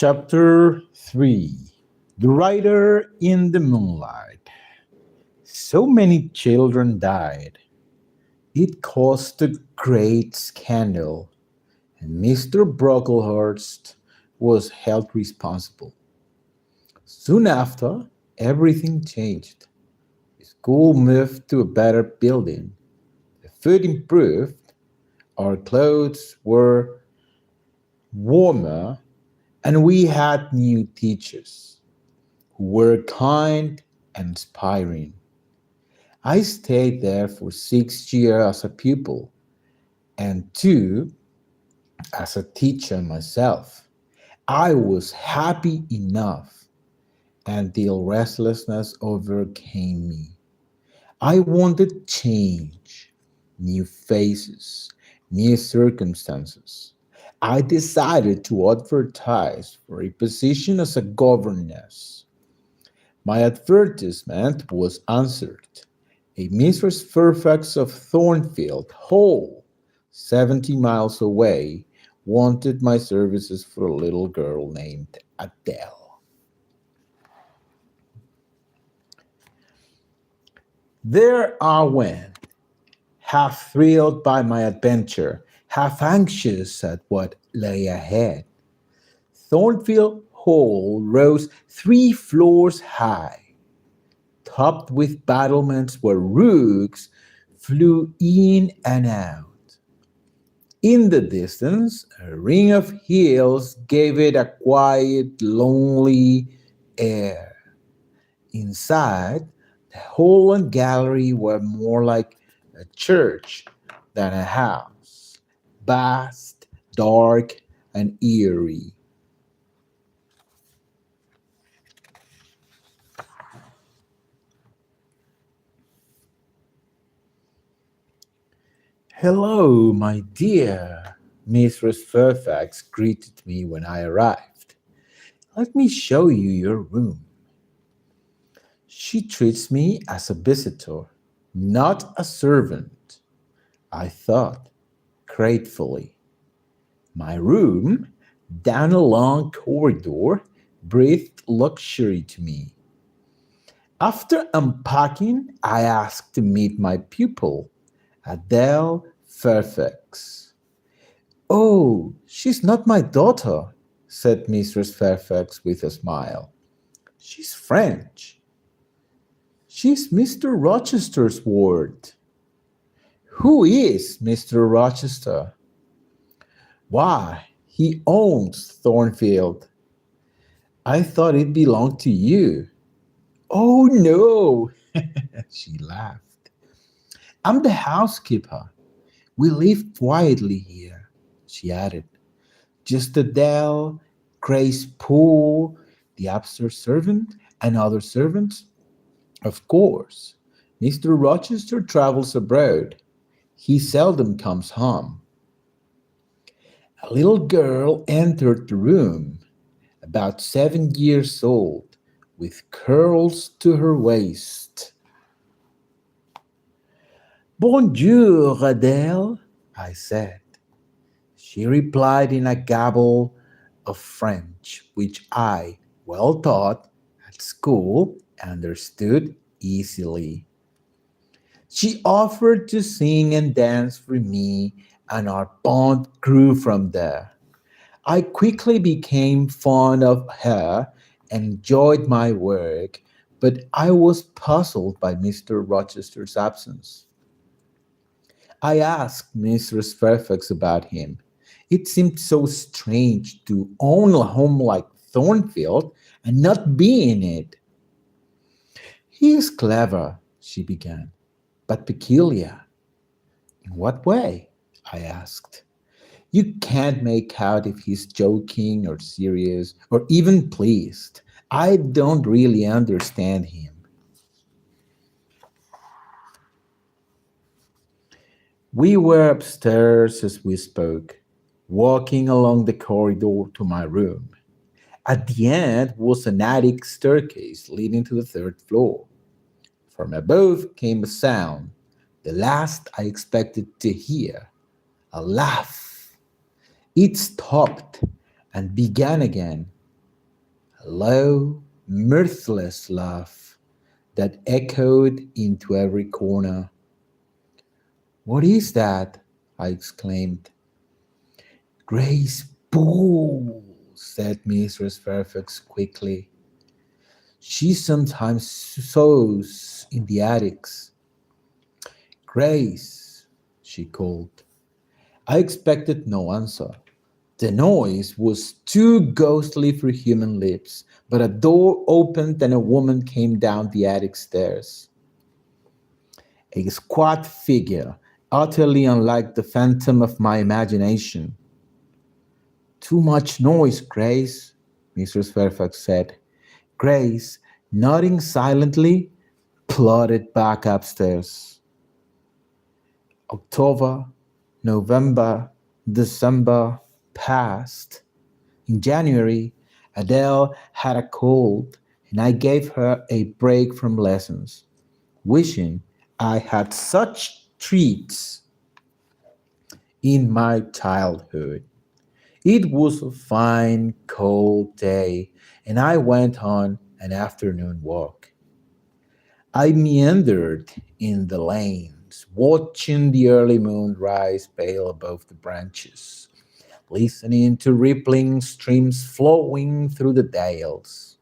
Chapter 3. The Rider in the Moonlight. So many children died. It caused a great scandal, and Mr. Brocklehurst was held responsible. Soon after, everything changed. The school moved to a better building. The food improved, our clothes were warmer, and we had new teachers who were kind and inspiring. I stayed there for 6 years as a pupil and 2 as a teacher myself. I was happy enough until restlessness overcame me. I wanted change, new faces, new circumstances. I decided to advertise for a position as a governess. My advertisement was answered. A Mrs. Fairfax of Thornfield Hall, 70 miles away, wanted my services for a little girl named Adele. There I went, half thrilled by my adventure, half anxious at what lay ahead. Thornfield Hall rose 3 floors high, topped with battlements where rooks flew in and out. In the distance, a ring of hills gave it a quiet, lonely air. Inside, the hall and gallery were more like a church than a house, vast, dark, and eerie. Hello, my dear, Mistress Fairfax greeted me when I arrived. Let me show you your room. She treats me as a visitor, not a servant, I thought, gratefully. My room, down a long corridor, breathed luxury to me. After unpacking, I asked to meet my pupil, Adele Fairfax. Oh, she's not my daughter, said Mistress Fairfax with a smile. She's French. She's Mr. Rochester's ward. Who is Mr. Rochester? Why, he owns Thornfield. I thought it belonged to you. Oh, no, she laughed. I'm the housekeeper. We live quietly here, she added. Just Adele, Grace Poole, the upstairs servant, and other servants. Of course, Mr. Rochester travels abroad. He seldom comes home. A little girl entered the room, about 7 years old, with curls to her waist. Bonjour, Adele, I said. She replied in a gabble of French, which I, well taught at school, understood easily. She offered to sing and dance for me, and our bond grew from there. I quickly became fond of her and enjoyed my work, but I was puzzled by Mr. Rochester's absence. I asked Mrs. Fairfax about him. It seemed so strange to own a home like Thornfield and not be in it. He is clever, she began, but peculiar. In what way? I asked. You can't make out if he's joking or serious or even pleased. I don't really understand him. We were upstairs as we spoke, walking along the corridor to my room. At the end was an attic staircase leading to the third floor. From above came a sound, the last I expected to hear, a laugh. It stopped and began again. A low, mirthless laugh that echoed into every corner. What is that? I exclaimed. Grace Poole, said Mistress Fairfax quickly. She sometimes sews in the attics. Grace, she called. I expected no answer. The noise was too ghostly for human lips, but a door opened and a woman came down the attic stairs. A squat figure, utterly unlike the phantom of my imagination. Too much noise, Grace, Mrs. Fairfax said. Grace, nodding silently, plodded back upstairs. October, November, December passed. In January, Adele had a cold, and I gave her a break from lessons, wishing I had such treats in my childhood. It was a fine, cold day, and I went on an afternoon walk. I meandered in the lanes, watching the early moon rise pale above the branches, listening to rippling streams flowing through the dales.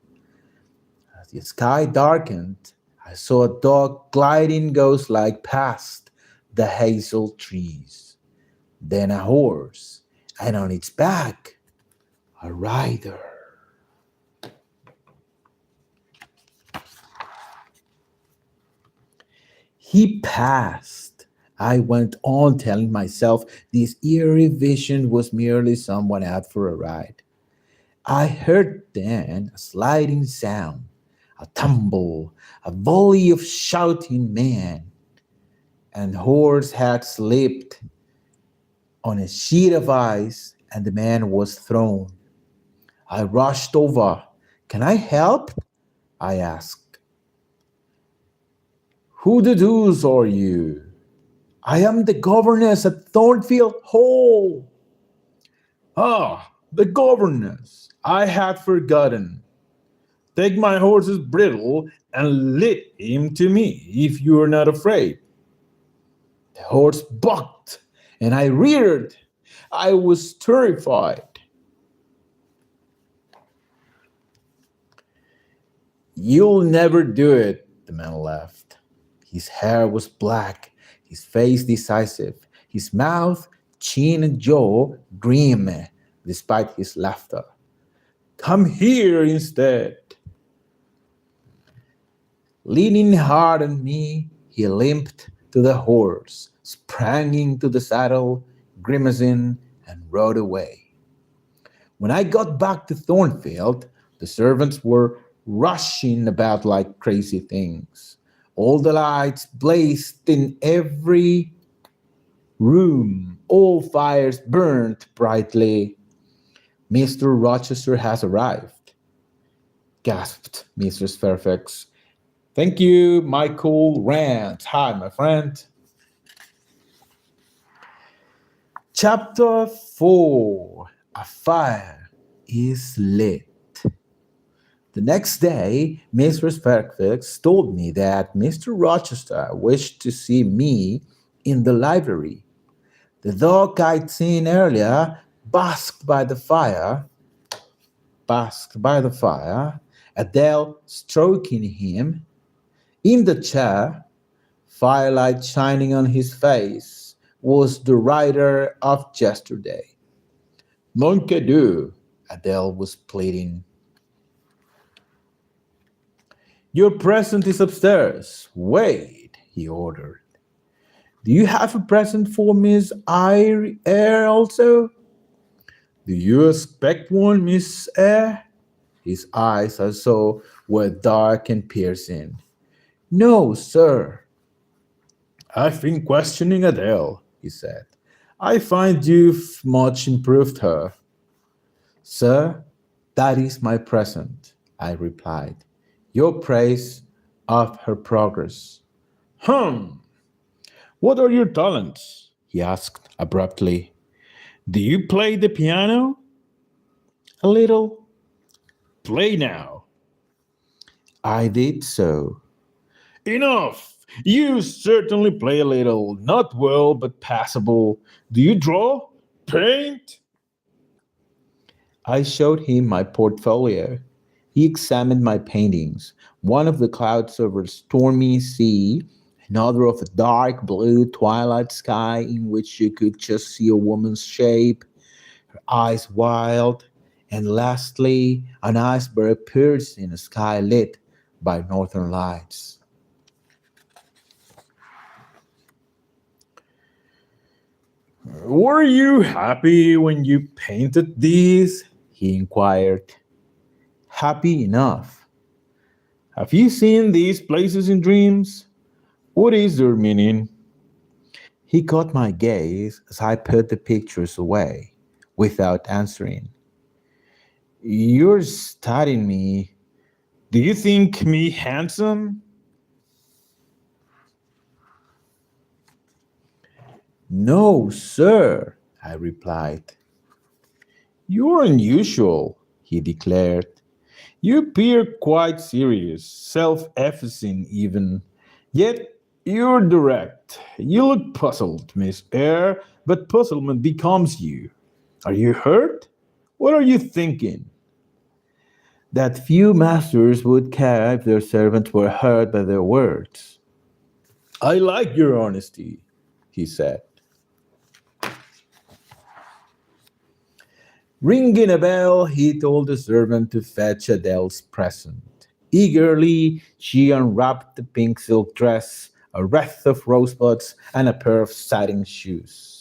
As the sky darkened, I saw a dog gliding ghost-like past the hazel trees. Then a horse, and on its back, a rider. He passed. I went on telling myself this eerie vision was merely someone out for a ride. I heard then a sliding sound, a tumble, a volley of shouting men, and horse had slipped on a sheet of ice, and the man was thrown. I rushed over. Can I help? I asked. Who the deuce are you? I am the governess at Thornfield Hall. Ah, the governess. I had forgotten. Take my horse's bridle and lead him to me if you are not afraid. The horse bucked and I reared. I was terrified. You'll never do it, the man laughed. His hair was black, his face decisive, his mouth, chin, and jaw grim despite his laughter. Come here instead. Leaning hard on me, he limped to the horse, sprang into the saddle, grimacing, and rode away. When I got back to Thornfield, the servants were rushing about like crazy things. All the lights blazed in every room, all fires burned brightly. Mr. Rochester has arrived, gasped Mrs. Fairfax. Thank you, Michael Rand. Hi, my friend. Chapter 4. A fire is lit. The next day, Mrs. Fairfax told me that Mr. Rochester wished to see me in the library. The dog I'd seen earlier basked by the fire, Adele stroking him. In the chair, firelight shining on his face, was the rider of yesterday. Monkey do, Adele was pleading. Your present is upstairs. Wait, he ordered. Do you have a present for Miss Eyre also? Do you expect one, Miss Eyre? His eyes, I saw, were dark and piercing. No, sir. I've been questioning Adele, he said. I find you've much improved her. Sir, that is my present, I replied. Your praise of her progress. Hum! What are your talents? He asked abruptly. Do you play the piano? A little. Play now. I did so. Enough! You certainly play a little. Not well, but passable. Do you draw? Paint? I showed him my portfolio. He examined my paintings, one of the clouds over a stormy sea, another of a dark blue twilight sky in which you could just see a woman's shape, her eyes wild, and lastly, an iceberg pierced in a sky lit by northern lights. Were you happy when you painted these? He inquired. Happy enough. Have you seen these places in dreams? What is their meaning? He caught my gaze as I put the pictures away without answering. You're studying me. Do you think me handsome? No, sir, I replied. You're unusual, he declared. You appear quite serious, self effacing even. Yet you're direct. You look puzzled, Miss Eyre, but puzzlement becomes you. Are you hurt? What are you thinking? That few masters would care if their servants were hurt by their words. I like your honesty, he said. Ringing a bell, he told the servant to fetch Adele's present. Eagerly, she unwrapped the pink silk dress, a wreath of rosebuds, and a pair of satin shoes.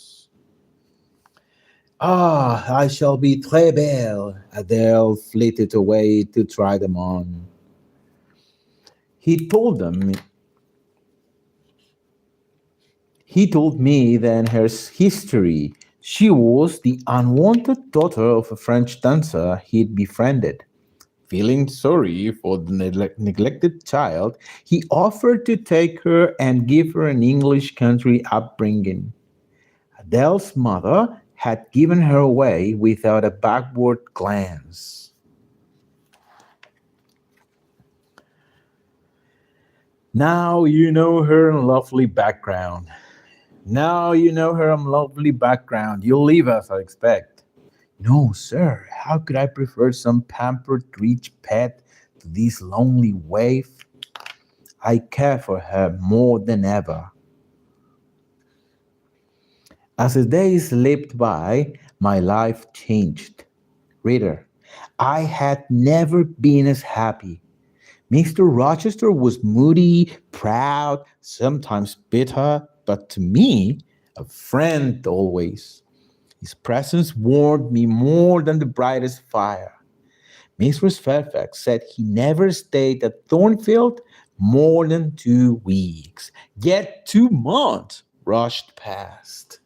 Ah, I shall be très belle. Adele flitted away to try them on. He told them He told me then her history. She was the unwanted daughter of a French dancer he'd befriended. Feeling sorry for the neglected child, he offered to take her and give her an English country upbringing. Adele's mother had given her away without a backward glance. Now you know her lovely background. Now you know her lovely background. You'll leave us, I expect. No, sir, how could I prefer some pampered rich pet to this lonely waif? I care for her more than ever. As the days slipped by, my life changed. Reader, I had never been as happy. Mr. Rochester was moody, proud, sometimes bitter, but to me, a friend always. His presence warmed me more than the brightest fire. Mistress Fairfax said he never stayed at Thornfield more than 2 weeks. Yet 2 months rushed past.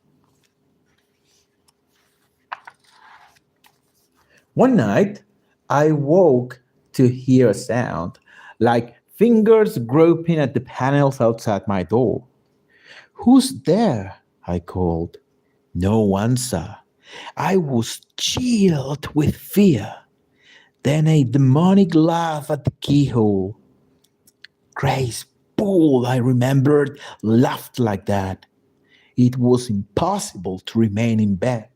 One night, I woke to hear a sound like fingers groping at the panels outside my door. Who's there? I called. No answer. I was chilled with fear. Then a demonic laugh at the keyhole. Grace Poole, I remembered, laughed like that. It was impossible to remain in bed.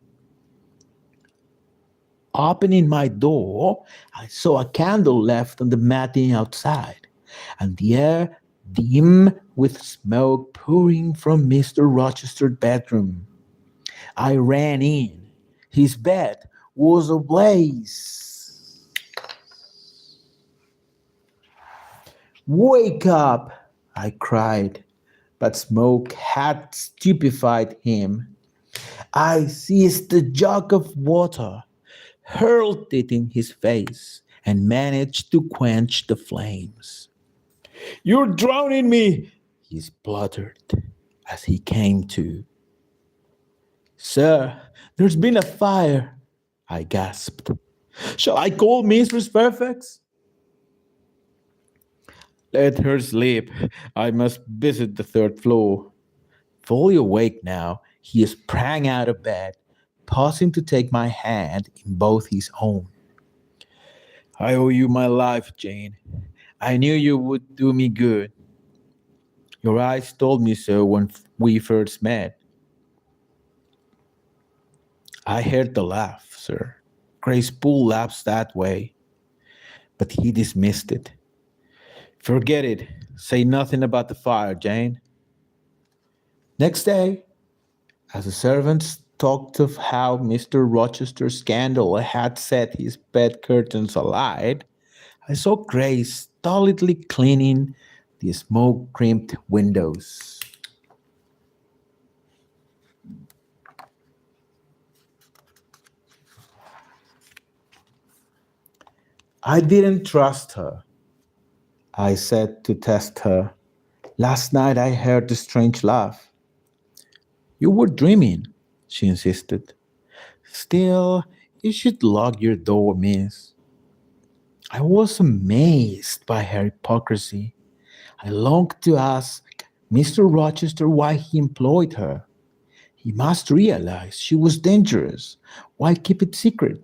Opening my door, I saw a candle left on the matting outside, and the air dim with smoke pouring from Mr. Rochester's bedroom. I ran in. His bed was ablaze. Wake up, I cried, but smoke had stupefied him. I seized the jug of water, hurled it in his face, and managed to quench the flames. You're drowning me, He spluttered as he came to. Sir, there's been a fire, I gasped. Shall I call Mistress Fairfax? Let her sleep. I must visit the third floor. Fully awake now, he sprang out of bed, pausing to take my hand in both his own. I owe you my life, Jane. I knew you would do me good. Your eyes told me so when we first met. I heard the laugh, sir. Grace Poole laughs that way, but he dismissed it. Forget it. Say nothing about the fire, Jane. Next day, as the servants talked of how Mr. Rochester's candle had set his bed curtains alight, I saw Grace stolidly cleaning the smoke crimped windows. I didn't trust her, I said to test her. Last night I heard a strange laugh. You were dreaming, she insisted. Still, you should lock your door, miss. I was amazed by her hypocrisy. I longed to ask Mr. Rochester why he employed her. He must realize she was dangerous. Why keep it secret?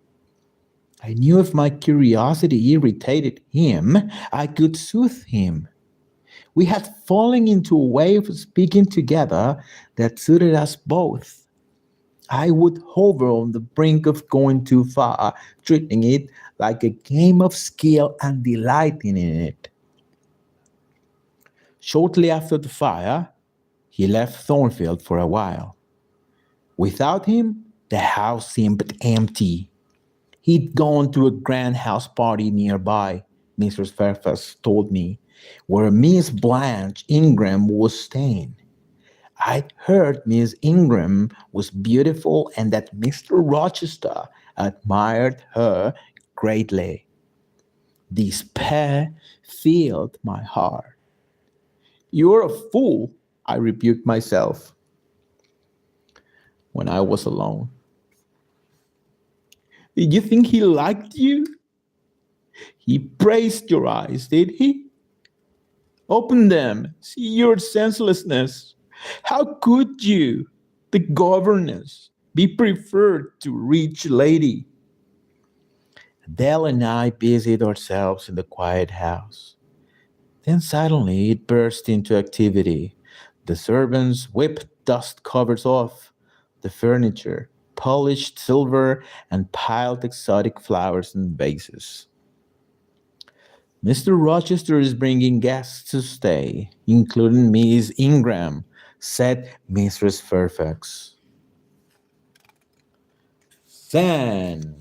I knew if my curiosity irritated him, I could soothe him. We had fallen into a way of speaking together that suited us both. I would hover on the brink of going too far, treating it like a game of skill and delighting in it. Shortly after the fire, he left Thornfield for a while. Without him, the house seemed empty. He'd gone to a grand house party nearby, Mrs. Fairfax told me, where Miss Blanche Ingram was staying. I'd heard Miss Ingram was beautiful and that Mr. Rochester admired her greatly. Despair filled my heart. You're a fool, I rebuked myself when I was alone. Did you think he liked you? He praised your eyes, did he? Open them, see your senselessness. How could you, the governess, be preferred to rich lady? Adele and I busied ourselves in the quiet house. Then suddenly it burst into activity. The servants whipped dust covers off the furniture, polished silver, and piled exotic flowers in vases. Mr. Rochester is bringing guests to stay, including Miss Ingram, said Mistress Fairfax. Sam,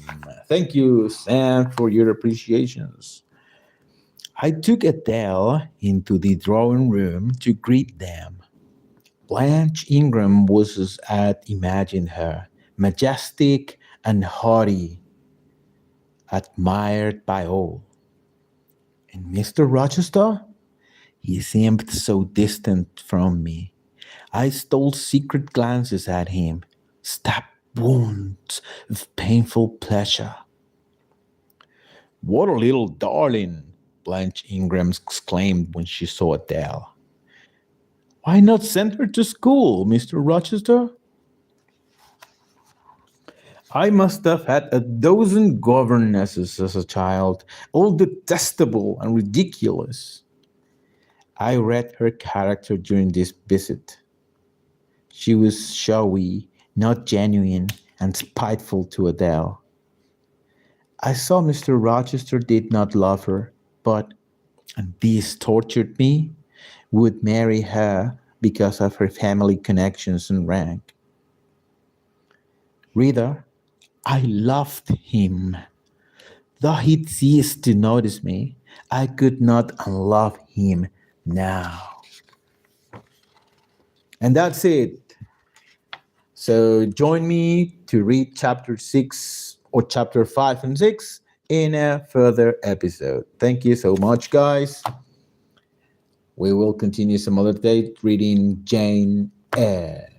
thank you, Sam, for your appreciations. I took Adele into the drawing room to greet them. Blanche Ingram was as I'd imagined her, majestic and haughty, admired by all. And Mr. Rochester? He seemed so distant from me. I stole secret glances at him, stab wounds of painful pleasure. What a little darling, Blanche Ingram exclaimed when she saw Adele. Why not send her to school, Mr. Rochester? I must have had a dozen governesses as a child, all detestable and ridiculous. I read her character during this visit. She was showy, not genuine, and spiteful to Adele. I saw Mr. Rochester did not love her, but, and this tortured me, would marry her because of her family connections and rank. Reader, I loved him. Though he ceased to notice me, I could not unlove him now. And that's it. So join me to read chapter 6 or chapter 5 and 6 in a further episode. Thank you so much, guys. We will continue some other day reading Jane Eyre.